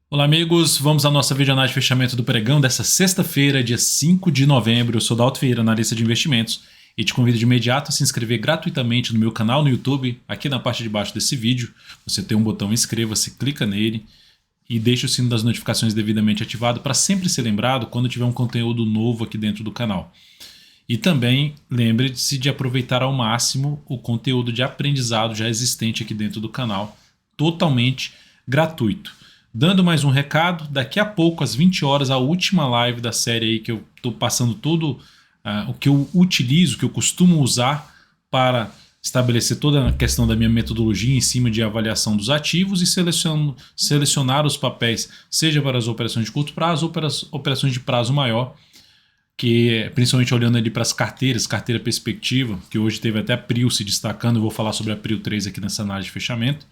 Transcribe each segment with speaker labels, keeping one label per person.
Speaker 1: Olá amigos, vamos à nossa videoanálise de fechamento do pregão dessa sexta-feira, dia 5 de novembro. Eu sou Dalto Ferreira, analista de investimentos, e te convido de imediato a se inscrever gratuitamente no meu canal no YouTube. Aqui na parte de baixo desse vídeo você tem um botão inscreva-se, clica nele e deixa o sino das notificações devidamente ativado para sempre ser lembrado quando tiver um conteúdo novo aqui dentro do canal. E também lembre-se de aproveitar ao máximo o conteúdo de aprendizado já existente aqui dentro do canal, totalmente gratuito. Dando mais um recado, daqui a pouco, às 20 horas, a última live da série aí que eu estou passando tudo o que eu utilizo, que eu costumo usar para estabelecer toda a questão da minha metodologia em cima de avaliação dos ativos e selecionar os papéis, seja para as operações de curto prazo ou para as operações de prazo maior, que principalmente olhando ali para as carteiras, carteira perspectiva, que hoje teve até a PRIO se destacando, eu vou falar sobre a PRIO 3 aqui nessa análise de fechamento.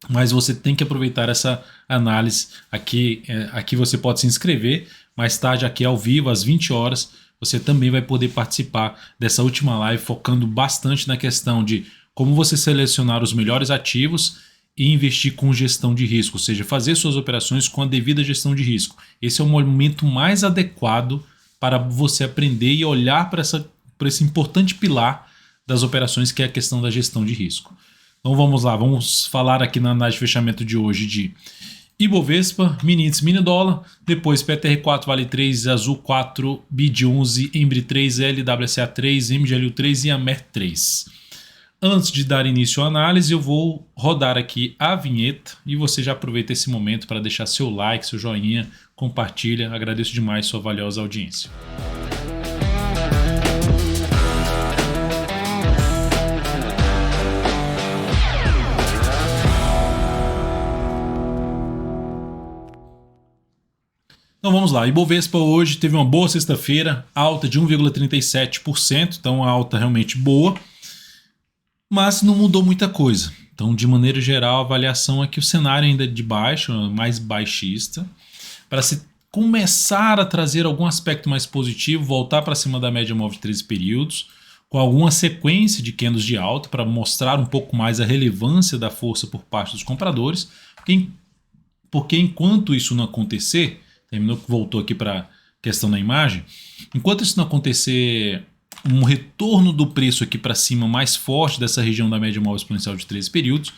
Speaker 1: Mas você tem que aproveitar essa análise aqui. Aqui você pode se inscrever, mais tarde aqui ao vivo, às 20 horas, você também vai poder participar dessa última live, focando bastante na questão de como você selecionar os melhores ativos e investir com gestão de risco, ou seja, fazer suas operações com a devida gestão de risco. Esse é o momento mais adequado para você aprender e olhar para esse importante pilar das operações, que é a questão da gestão de risco. Então vamos lá, vamos falar aqui na análise de fechamento de hoje de Ibovespa, mini índice, mini dólar, depois PTR4 vale 3, Azul 4, BID 11, Embry 3, LWSA 3, MGLU 3 e Amer 3. Antes de dar início à análise, eu vou rodar aqui a vinheta e você já aproveita esse momento para deixar seu like, seu joinha, compartilha, agradeço demais sua valiosa audiência. Então vamos lá, Ibovespa hoje teve uma boa sexta-feira, alta de 1,37%, então uma alta realmente boa, mas não mudou muita coisa. Então, de maneira geral, a avaliação é que o cenário ainda é de baixo, mais baixista, para se começar a trazer algum aspecto mais positivo, voltar para cima da média móvel de 13 períodos, com alguma sequência de candles de alta para mostrar um pouco mais a relevância da força por parte dos compradores, porque enquanto isso não acontecer, voltou aqui para a questão da imagem. Enquanto isso não acontecer, um retorno do preço aqui para cima mais forte dessa região da média móvel exponencial de 13 períodos,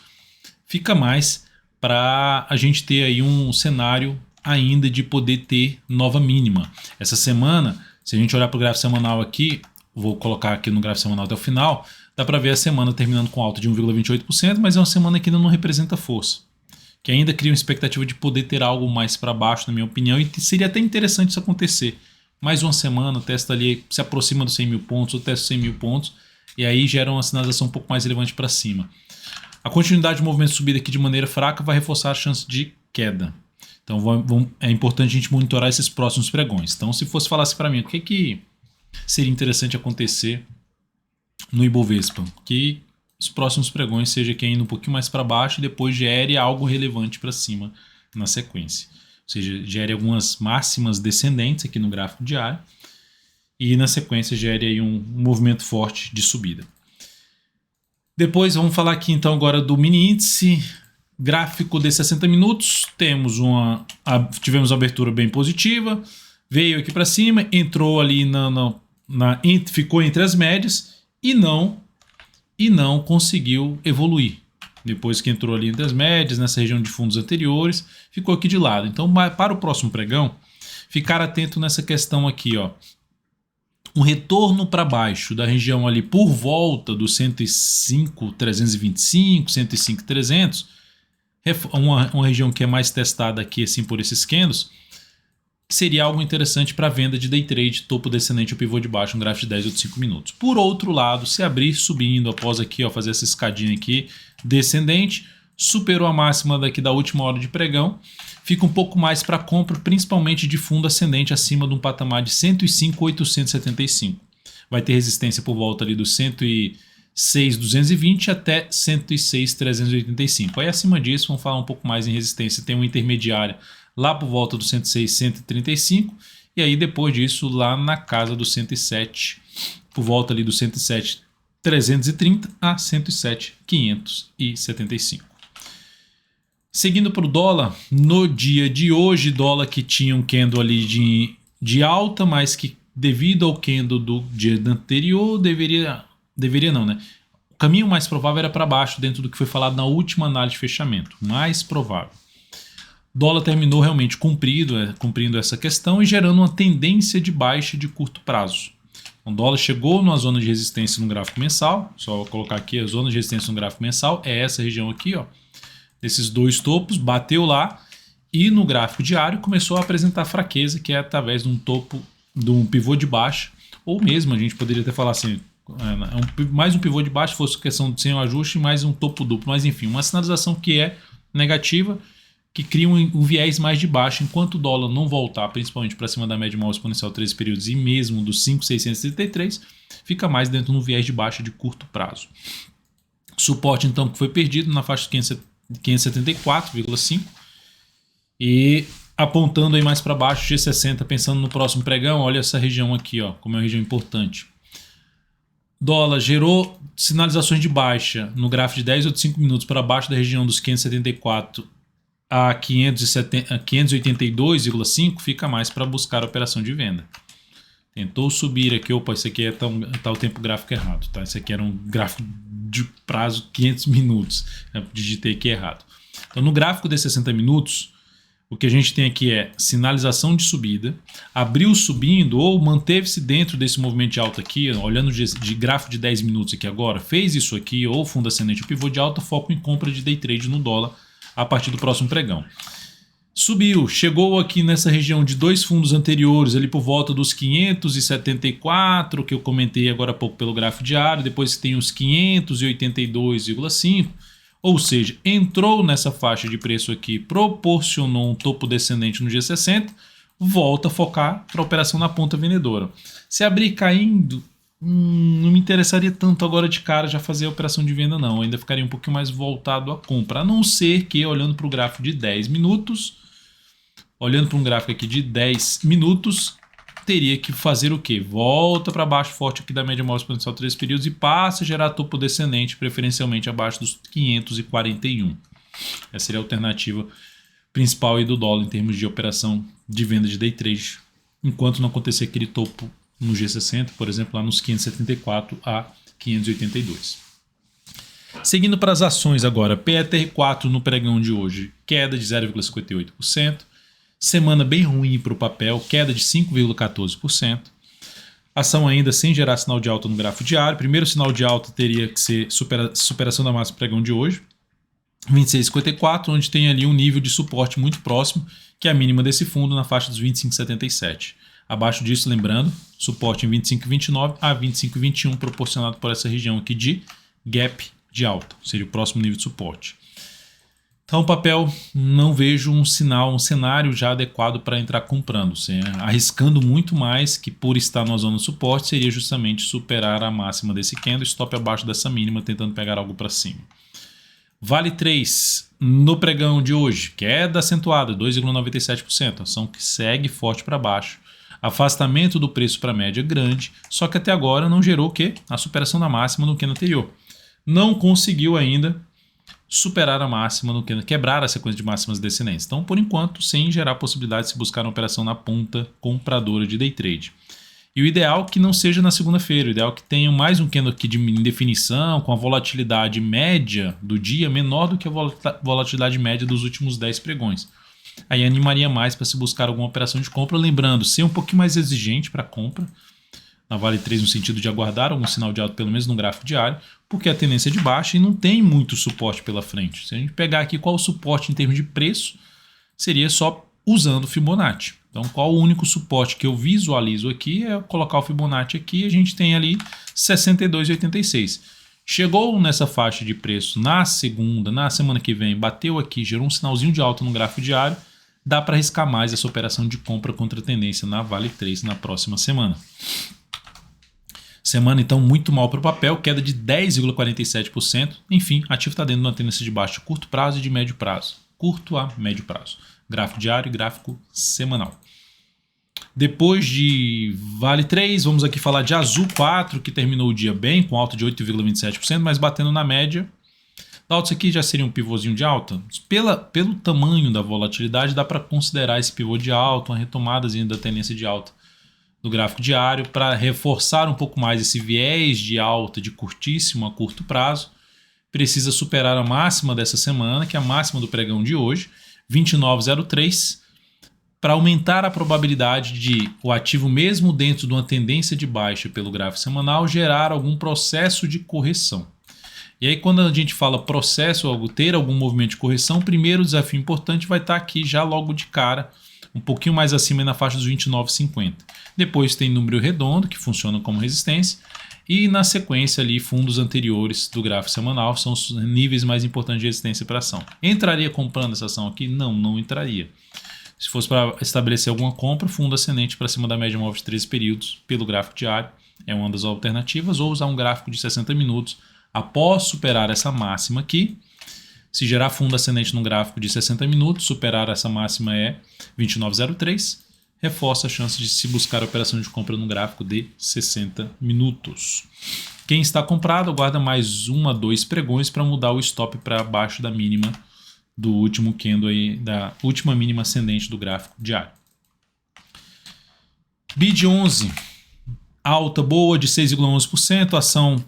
Speaker 1: fica mais para a gente ter aí um cenário ainda de poder ter nova mínima. Essa semana, se a gente olhar para o gráfico semanal aqui, vou colocar aqui no gráfico semanal até o final, dá para ver a semana terminando com alta de 1,28%, mas é uma semana que ainda não representa força, que ainda cria uma expectativa de poder ter algo mais para baixo, na minha opinião, e seria até interessante isso acontecer. Mais uma semana, o testa ali se aproxima dos 100 mil pontos, o testa 100 mil pontos, e aí gera uma sinalização um pouco mais relevante para cima. A continuidade do movimento de subida aqui de maneira fraca vai reforçar a chance de queda. Então é importante a gente monitorar esses próximos pregões. Então, se fosse falasse para mim o que seria interessante acontecer no Ibovespa, que os próximos pregões seja que indo um pouquinho mais para baixo e depois gere algo relevante para cima na sequência. Ou seja, gere algumas máximas descendentes aqui no gráfico diário e na sequência gere aí um movimento forte de subida. Depois vamos falar aqui então agora do mini índice gráfico de 60 minutos. Tivemos uma abertura bem positiva, veio aqui para cima, entrou ali ficou entre as médias e não conseguiu evoluir. Depois que entrou ali entre as médias, nessa região de fundos anteriores, ficou aqui de lado. Então, para o próximo pregão, ficar atento nessa questão aqui, ó. Um retorno para baixo da região ali por volta dos 105.325, 105.300, uma região que é mais testada aqui assim por esses candles, seria algo interessante para venda de day trade, topo descendente ou pivô de baixo, um gráfico de 10 ou de 5 minutos. Por outro lado, se abrir subindo após aqui, ó, fazer essa escadinha aqui descendente, superou a máxima daqui da última hora de pregão, fica um pouco mais para compra, principalmente de fundo ascendente acima de um patamar de 105.875. Vai ter resistência por volta ali dos 106.220 até 106.385. Aí acima disso, vamos falar um pouco mais em resistência, tem uma intermediária lá por volta do 106.135 e aí depois disso lá na casa do 107, por volta ali do 107.330 a 107.575. Seguindo para o dólar, no dia de hoje, dólar que tinha um candle ali de alta, mas que devido ao candle do dia anterior, deveria não, né? O caminho mais provável era para baixo, dentro do que foi falado na última análise de fechamento. Mais provável. Dólar terminou realmente cumprindo essa questão e gerando uma tendência de baixa de curto prazo. O dólar chegou numa zona de resistência no gráfico mensal, só vou colocar aqui a zona de resistência no gráfico mensal, é essa região aqui, ó. Esses dois topos, bateu lá e no gráfico diário começou a apresentar fraqueza, que é através de um topo, de um pivô de baixa, ou mesmo a gente poderia até falar assim, mais um pivô de baixa, fosse questão de sem o ajuste, mais um topo duplo, mas enfim, uma sinalização que é negativa, que cria um viés mais de baixo, enquanto o dólar não voltar, principalmente para cima da média móvel exponencial 13 períodos e mesmo dos 5.633, fica mais dentro de um viés de baixa de curto prazo. Suporte então que foi perdido na faixa de 574,5 e apontando aí mais para baixo, G60, pensando no próximo pregão, olha essa região aqui, ó, como é uma região importante. Dólar gerou sinalizações de baixa no gráfico de 10 ou de 5 minutos para baixo da região dos 574 a 582,5, fica mais para buscar a operação de venda. Tentou subir aqui, opa, isso aqui tá o tempo gráfico errado, tá? Isso aqui era um gráfico de prazo 500 minutos, eu digitei aqui errado. Então no gráfico de 60 minutos, o que a gente tem aqui é sinalização de subida, abriu subindo ou manteve-se dentro desse movimento de alta aqui, olhando de gráfico de 10 minutos aqui agora, fez isso aqui, ou fundo ascendente ou pivô de alta, foco em compra de day trade no dólar a partir do próximo pregão. Subiu, chegou aqui nessa região de dois fundos anteriores, ali por volta dos 574, que eu comentei agora há pouco pelo gráfico diário, depois tem os 582,5, ou seja, entrou nessa faixa de preço aqui, proporcionou um topo descendente no G60, volta a focar para a operação na ponta vendedora. Se abrir caindo, não me interessaria tanto agora de cara já fazer a operação de venda não, ainda ficaria um pouquinho mais voltado à compra, a não ser que olhando para o gráfico de 10 minutos, olhando para um gráfico aqui de 10 minutos, teria que fazer o quê? Volta para baixo forte aqui da média móvel exponencial 3 períodos e passa a gerar topo descendente, preferencialmente abaixo dos 541. Essa seria a alternativa principal aí do dólar em termos de operação de venda de day trade, enquanto não acontecer aquele topo no G60, por exemplo, lá nos 574 a 582. Seguindo para as ações agora, PETR4 no pregão de hoje, queda de 0,58%, semana bem ruim para o papel, queda de 5,14%, ação ainda sem gerar sinal de alta no gráfico diário, primeiro sinal de alta teria que ser superação da máxima pregão de hoje, 26,54, onde tem ali um nível de suporte muito próximo, que é a mínima desse fundo na faixa dos 25,77. Abaixo disso, lembrando, suporte em 25,29 a 25,21, proporcionado por essa região aqui de gap de alta, seria o próximo nível de suporte. Então, o papel, não vejo um cenário já adequado para entrar comprando, arriscando muito mais que por estar na zona de suporte, seria justamente superar a máxima desse candle, stop abaixo dessa mínima, tentando pegar algo para cima. Vale 3 no pregão de hoje, queda acentuada, 2,97%, ação que segue forte para baixo. Afastamento do preço para a média grande, só que até agora não gerou o quê? A superação da máxima no candle anterior. Não conseguiu ainda superar a máxima no candle, quebrar a sequência de máximas descendentes. Então, por enquanto, sem gerar possibilidade de se buscar uma operação na ponta compradora de day trade. E o ideal é que não seja na segunda-feira, o ideal é que tenha mais um candle aqui de indefinição, com a volatilidade média do dia menor do que a volatilidade média dos últimos 10 pregões. Aí animaria mais para se buscar alguma operação de compra, lembrando, ser um pouquinho mais exigente para compra, na Vale 3 no sentido de aguardar algum sinal de alta, pelo menos no gráfico diário, porque a tendência é de baixa e não tem muito suporte pela frente. Se a gente pegar aqui qual o suporte em termos de preço, seria só usando o Fibonacci. Então, qual o único suporte que eu visualizo aqui é colocar o Fibonacci aqui e a gente tem ali 62,86. Chegou nessa faixa de preço na semana que vem, bateu aqui, gerou um sinalzinho de alta no gráfico diário, dá para arriscar mais essa operação de compra contra tendência na Vale 3 na próxima semana. Semana então muito mal para o papel, queda de 10,47%. Enfim, ativo está dentro de uma tendência de baixo curto prazo e de médio prazo. Curto a médio prazo. Gráfico diário e gráfico semanal. Depois de Vale 3, vamos aqui falar de Azul 4, que terminou o dia bem, com alta de 8,27%, mas batendo na média Dalton, isso aqui já seria um pivôzinho de alta? Pelo tamanho da volatilidade, dá para considerar esse pivô de alta, uma retomadazinha da tendência de alta do gráfico diário, para reforçar um pouco mais esse viés de alta de curtíssimo a curto prazo. Precisa superar a máxima dessa semana, que é a máxima do pregão de hoje, 29,03, para aumentar a probabilidade de o ativo, mesmo dentro de uma tendência de baixa pelo gráfico semanal, gerar algum processo de correção. E aí, quando a gente fala processo, ou ter algum movimento de correção, o primeiro desafio importante vai estar aqui já logo de cara, um pouquinho mais acima na faixa dos 29,50. Depois tem número redondo, que funciona como resistência, e na sequência ali fundos anteriores do gráfico semanal são os níveis mais importantes de resistência para a ação. Entraria comprando essa ação aqui? Não entraria. Se fosse para estabelecer alguma compra, fundo ascendente para cima da média móvel de 13 períodos pelo gráfico diário é uma das alternativas, ou usar um gráfico de 60 minutos após superar essa máxima aqui. Se gerar fundo ascendente num gráfico de 60 minutos, superar essa máxima é 29,03, reforça a chance de se buscar a operação de compra no gráfico de 60 minutos. Quem está comprado aguarda mais 1 a 2 pregões para mudar o stop para abaixo da mínima do último candle aí, da última mínima ascendente do gráfico diário. BID11, alta boa de 6,11%, ação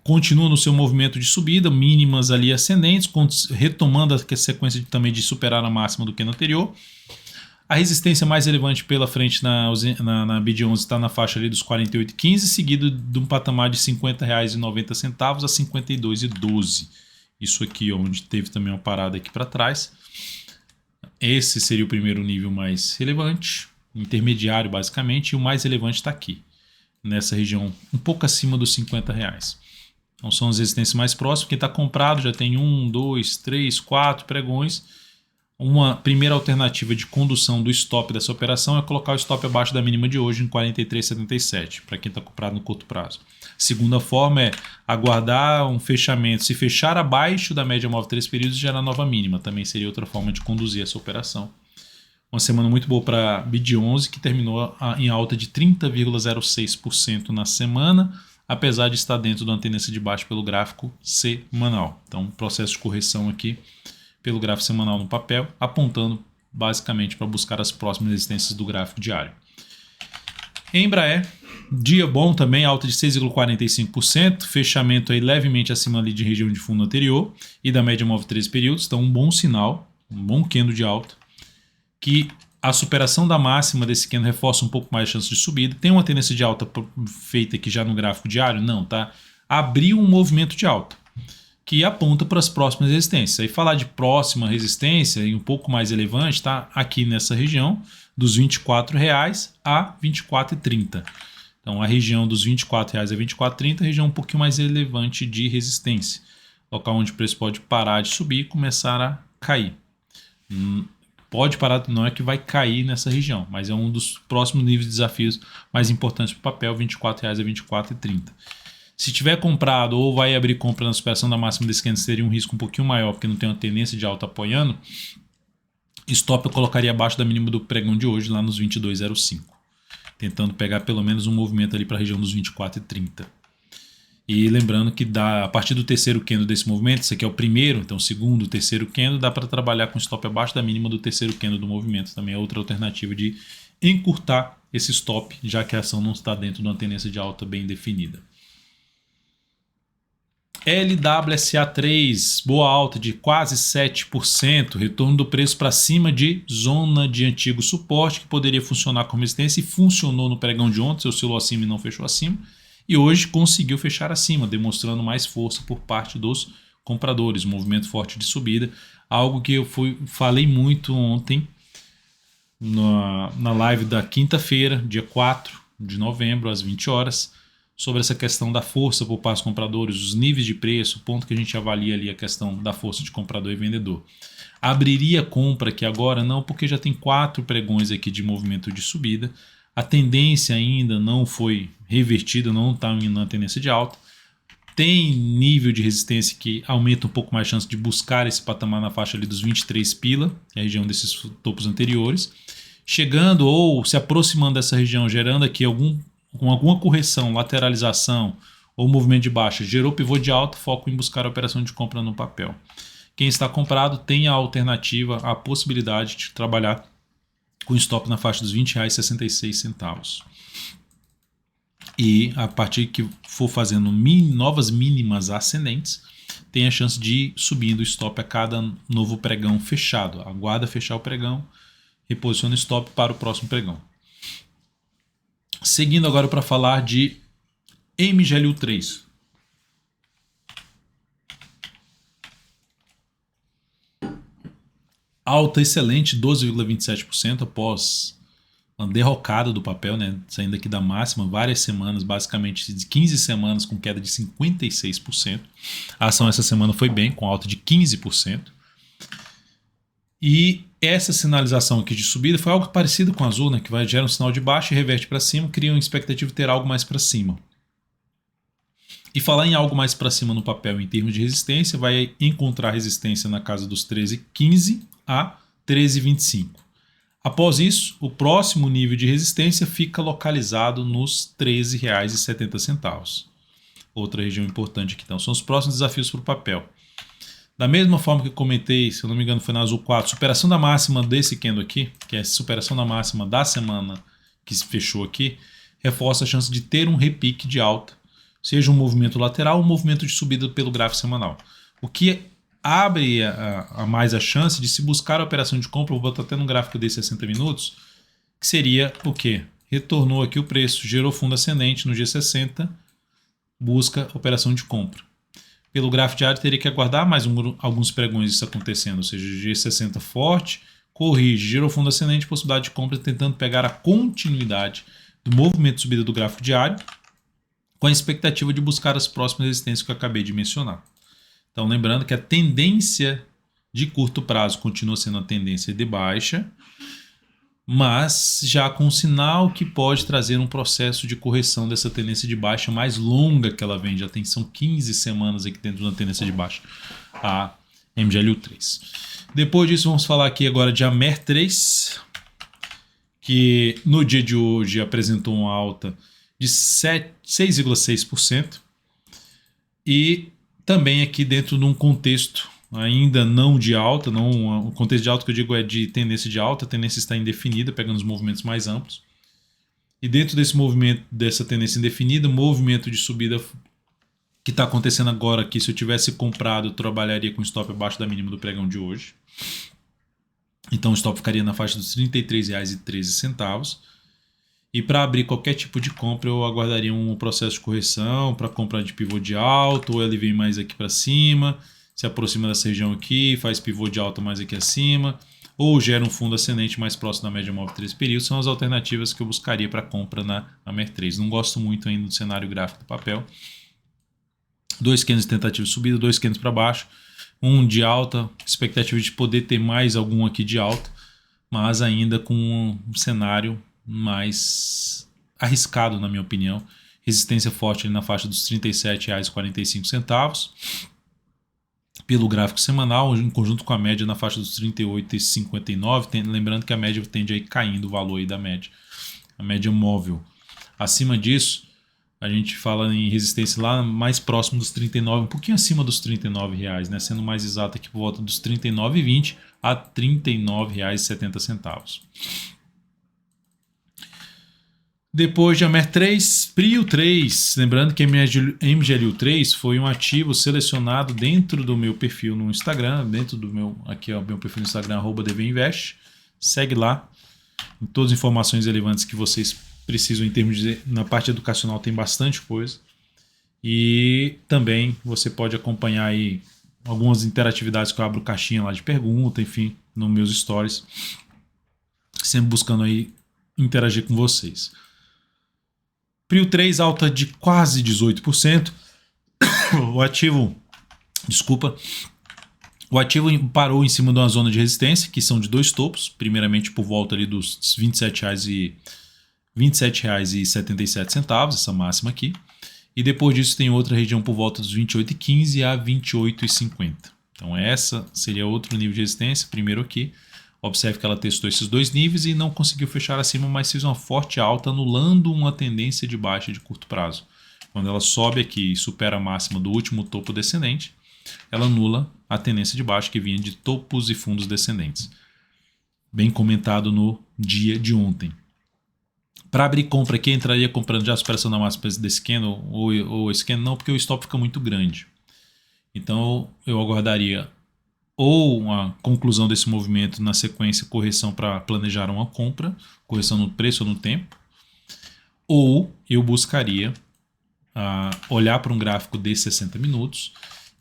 Speaker 1: continua no seu movimento de subida, mínimas ali ascendentes, retomando a sequência também de superar a máxima do candle anterior. A resistência mais relevante pela frente na BID11 está na faixa ali dos 48,15, seguido de um patamar de R$ 50,90 a R$ 52,12. Isso aqui, onde teve também uma parada aqui para trás. Esse seria o primeiro nível mais relevante, intermediário basicamente, e o mais relevante está aqui, nessa região um pouco acima dos R$ 50. Então são as resistências mais próximas. Quem está comprado já tem 1, 2, 3, 4 pregões. Uma primeira alternativa de condução do stop dessa operação é colocar o stop abaixo da mínima de hoje em 43,77, para quem está comprado no curto prazo. Segunda forma é aguardar um fechamento. Se fechar abaixo da média móvel 3 períodos, gerar nova mínima. Também seria outra forma de conduzir essa operação. Uma semana muito boa para BID11, que terminou em alta de 30,06% na semana, apesar de estar dentro de uma tendência de baixa pelo gráfico semanal. Então, processo de correção aqui pelo gráfico semanal no papel, apontando basicamente para buscar as próximas resistências do gráfico diário. Embraer, dia bom também, alta de 6,45%, fechamento aí levemente acima ali de região de fundo anterior e da média móvel 13 períodos, então um bom sinal, um bom candle de alta, que a superação da máxima desse candle reforça um pouco mais a chance de subida. Tem uma tendência de alta feita aqui já no gráfico diário? Não, tá? Abriu um movimento de alta, que aponta para as próximas resistências. Aí falar de próxima resistência e um pouco mais relevante, está aqui nessa região dos R$ 24,00 a R$ 24,30. Então a região dos R$ 24,00 a R$ 24,30 é a região um pouquinho mais relevante de resistência. Local onde o preço pode parar de subir e começar a cair. Pode parar, não é que vai cair nessa região, mas é um dos próximos níveis de desafios mais importantes para o papel, R$ 24,00 a R$ 24,30. Se tiver comprado ou vai abrir compra na superação da máxima desse candle, seria um risco um pouquinho maior, porque não tem uma tendência de alta apoiando. Stop eu colocaria abaixo da mínima do pregão de hoje, lá nos 22,05. Tentando pegar pelo menos um movimento ali para a região dos 24,30. E lembrando que a partir do terceiro candle desse movimento, esse aqui é o primeiro, então segundo, terceiro candle, dá para trabalhar com stop abaixo da mínima do terceiro candle do movimento. Também é outra alternativa de encurtar esse stop, já que a ação não está dentro de uma tendência de alta bem definida. LWSA3, boa alta de quase 7%, retorno do preço para cima de zona de antigo suporte, que poderia funcionar como resistência e funcionou no pregão de ontem, oscilou acima e não fechou acima, e hoje conseguiu fechar acima, demonstrando mais força por parte dos compradores, movimento forte de subida, algo que eu falei muito ontem na live da quinta-feira, dia 4 de novembro, às 20 horas, sobre essa questão da força por parte dos compradores, os níveis de preço, o ponto que a gente avalia ali a questão da força de comprador e vendedor. Abriria compra aqui agora? Não, porque já tem 4 pregões aqui de movimento de subida. A tendência ainda não foi revertida, não está na tendência de alta. Tem nível de resistência que aumenta um pouco mais a chance de buscar esse patamar na faixa ali dos 23 pila, que é a região desses topos anteriores. Chegando ou se aproximando dessa região, gerando aqui com alguma correção, lateralização ou movimento de baixa, gerou pivô de alta, foco em buscar a operação de compra no papel. Quem está comprado tem a alternativa, a possibilidade de trabalhar com stop na faixa dos R$ 20,66. E a partir que for fazendo novas mínimas ascendentes, tem a chance de ir subindo o stop a cada novo pregão fechado. Aguarda fechar o pregão, reposiciona o stop para o próximo pregão. Seguindo agora para falar de MGLU3. Alta excelente, 12,27% após uma derrocada do papel, né? Saindo aqui da máxima, várias semanas, basicamente de 15 semanas com queda de 56%. A ação essa semana foi bem, com alta de 15%. E essa sinalização aqui de subida foi algo parecido com a azul, né? Que gera um sinal de baixa e reverte para cima, cria uma expectativa de ter algo mais para cima. E falar em algo mais para cima no papel em termos de resistência, vai encontrar resistência na casa dos 13,15 a 13,25. Após isso, o próximo nível de resistência fica localizado nos R$ 13,70. Outra região importante aqui, então, são os próximos desafios para o papel. Da mesma forma que eu comentei, se eu não me engano foi na Azul 4, superação da máxima desse candle aqui, que é a superação da máxima da semana que se fechou aqui, reforça a chance de ter um repique de alta, seja um movimento lateral ou um movimento de subida pelo gráfico semanal. O que abre a mais a chance de se buscar a operação de compra, vou botar até no gráfico de 60 minutos, que seria o quê? Retornou aqui o preço, gerou fundo ascendente no G60, busca operação de compra. Pelo gráfico diário teria que aguardar mais alguns pregões isso acontecendo, ou seja, G60 forte, corrige, gerou fundo ascendente, possibilidade de compra, tentando pegar a continuidade do movimento de subida do gráfico diário, com a expectativa de buscar as próximas resistências que eu acabei de mencionar. Então, lembrando que a tendência de curto prazo continua sendo a tendência de baixa, mas já com um sinal que pode trazer um processo de correção dessa tendência de baixa mais longa que ela vem. Já são 15 semanas aqui dentro da tendência de baixa, a MGLU3. Depois disso, vamos falar aqui agora de AMER3, que no dia de hoje apresentou uma alta de 6,6%, e também aqui dentro de um contexto ainda não de alta, o contexto de alta que eu digo é de tendência de alta, a tendência está indefinida, pegando os movimentos mais amplos. E dentro desse movimento, dessa tendência indefinida, o movimento de subida que está acontecendo agora aqui, se eu tivesse comprado, eu trabalharia com stop abaixo da mínima do pregão de hoje. Então o stop ficaria na faixa dos R$ 33,13. E para abrir qualquer tipo de compra, eu aguardaria um processo de correção para comprar de pivô de alta, ou ele vem mais aqui para cima, se aproxima dessa região aqui, faz pivô de alta mais aqui acima, ou gera um fundo ascendente mais próximo da média móvel 3 períodos. São as alternativas que eu buscaria para compra na AMER3. Não gosto muito ainda do cenário gráfico do papel. 2 candles de tentativa de subida, 2 candles para baixo, um de alta, expectativa de poder ter mais algum aqui de alta, mas ainda com um cenário mais arriscado, na minha opinião. Resistência forte ali na faixa dos R$ 37,45 pelo gráfico semanal, em conjunto com a média na faixa dos R$ 38,59. Lembrando que a média tende a ir caindo o valor aí da média, a média móvel. Acima disso, a gente fala em resistência lá mais próximo dos 39, um pouquinho acima dos R$ 39,00, né? Sendo mais exato aqui por volta dos R$ 39,20 a R$ 39,70. Depois de AMER3, PRIO 3, lembrando que MGLU3 foi um ativo selecionado dentro do meu perfil no Instagram, dentro do meu perfil no Instagram, @dvinvest. Segue lá, em todas as informações relevantes que vocês precisam em termos de, na parte educacional tem bastante coisa. E também você pode acompanhar aí algumas interatividades que eu abro caixinha lá de pergunta, enfim, nos meus stories, sempre buscando aí interagir com vocês. PRIO 3, alta de quase 18%. O ativo parou em cima de uma zona de resistência, que são de 2 topos, primeiramente por volta ali dos R$ 27,77, essa máxima aqui. E depois disso tem outra região por volta dos 28,15 a 28,50. Então essa seria outro nível de resistência, primeiro aqui. Observe que ela testou esses 2 níveis e não conseguiu fechar acima, mas fez uma forte alta, anulando uma tendência de baixa de curto prazo. Quando ela sobe aqui e supera a máxima do último topo descendente, ela anula a tendência de baixo que vinha de topos e fundos descendentes. Bem comentado no dia de ontem. Para abrir compra aqui, entraria comprando já a superação da máxima desse candle ou esse candle não, porque o stop fica muito grande. Então eu aguardaria ou uma conclusão desse movimento na sequência correção para planejar uma compra, correção no preço ou no tempo, ou eu buscaria olhar para um gráfico de 60 minutos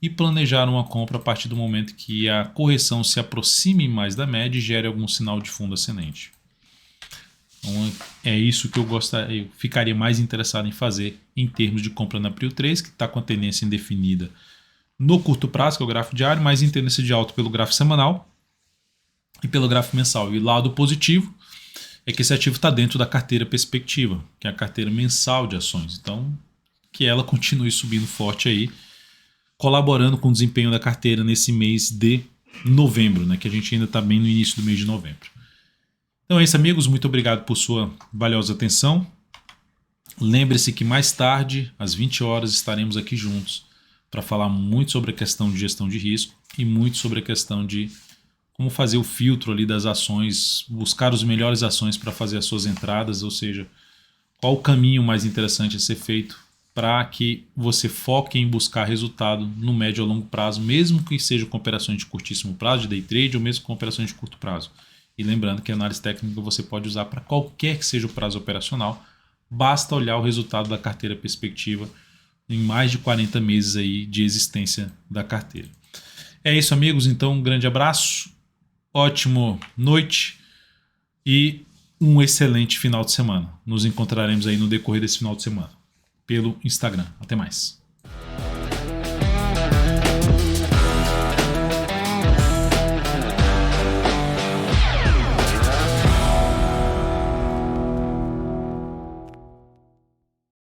Speaker 1: e planejar uma compra a partir do momento que a correção se aproxime mais da média e gere algum sinal de fundo ascendente. Então é isso que eu ficaria mais interessado em fazer em termos de compra na Prio 3, que está com a tendência indefinida no curto prazo, que é o gráfico diário, mas em tendência de alta pelo gráfico semanal e pelo gráfico mensal. E o lado positivo é que esse ativo está dentro da carteira perspectiva, que é a carteira mensal de ações. Então, que ela continue subindo forte aí, colaborando com o desempenho da carteira nesse mês de novembro, né, que a gente ainda está bem no início do mês de novembro. Então é isso, amigos. Muito obrigado por sua valiosa atenção. Lembre-se que mais tarde, às 20 horas, estaremos aqui juntos para falar muito sobre a questão de gestão de risco e muito sobre a questão de como fazer o filtro ali das ações, buscar as melhores ações para fazer as suas entradas, ou seja, qual o caminho mais interessante a ser feito para que você foque em buscar resultado no médio a longo prazo, mesmo que seja com operações de curtíssimo prazo, de day trade, ou mesmo com operações de curto prazo. E lembrando que a análise técnica você pode usar para qualquer que seja o prazo operacional, basta olhar o resultado da carteira perspectiva em mais de 40 meses aí de existência da carteira. É isso, amigos. Então, um grande abraço, ótima noite e um excelente final de semana. Nos encontraremos aí no decorrer desse final de semana pelo Instagram. Até mais.